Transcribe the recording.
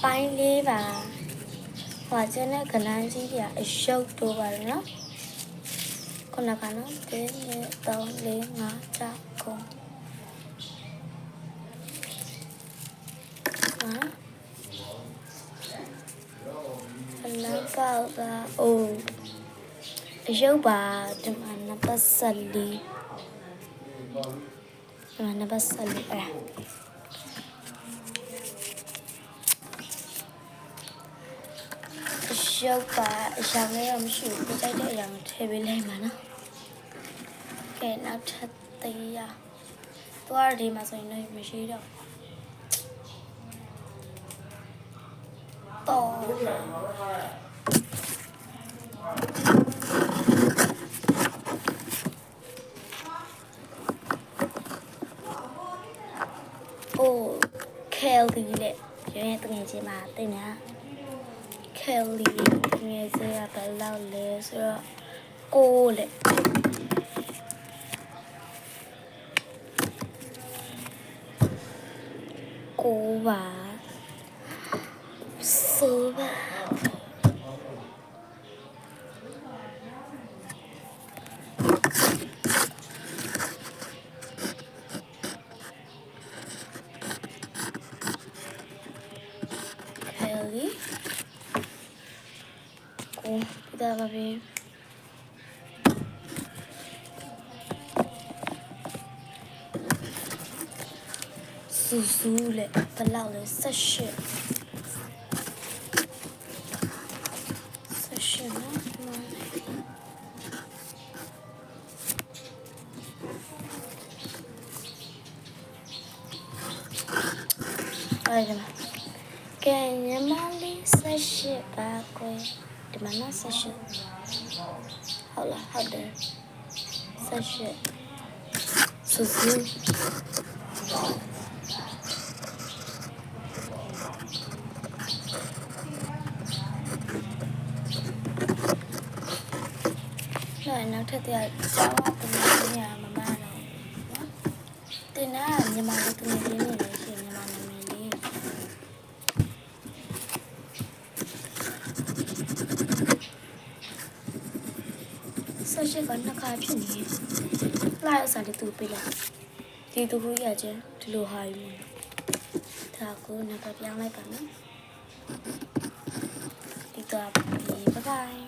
ပိုင်းလေးပါဟိုကျန်တဲ့ကလန်းကြီးတွေအယုတ်တို့ပါလို့နော်ခုနကနော်1 2 3 4 5 6 9နောက်ပေါက်တာအိုးအယုတ်ပါဒီမှာနံပါတ်14ဒီမှာနံပါတ်14အဲ့ရုပ်ပါအရာလေးတော့မရှိဘူးပြတိုက်တဲ့အရာကိုထည့်ပေးလိုက်မှာနော်ကဲနောက်ထပ်သေးရသွားဒီမှာဆိုရင်လည်းမရှိတော့အိုးကယ်လီလေရွေးတငယ်ချင်းမှာတင်နေKelly ငယ်စရာဘယ်လောက်လဲဆိုတော့6လေ9ပါဆိုပါKellyဒါပါပဲစူးစူးလေဘယ်လောက်လဲ18နော်အဲ့ဒါကဲညမလေး18ပါကွယ်ဒီမှာနော်18ဟုတ်လားဟုတ်တယ်18စူးစူးနောက်ထပ်တဲ့ဆောင်းတမန်ကြီးရမမတော့နော်တင်နာမြန်မာလူတမန်ကြီးနေလို့ရှိရင်မြန်မာနာမည်လေးဆက်ရှိကနှစ်ခါဖြစ်နေလာအစားတူပေးလိုက်ဒီသူခုရချင်းဒီလိုဟာယူဒါကိုနောက်ပြောင်းလိုက်ပါနော်ဒီတော့ဘိုင်ဘိုင်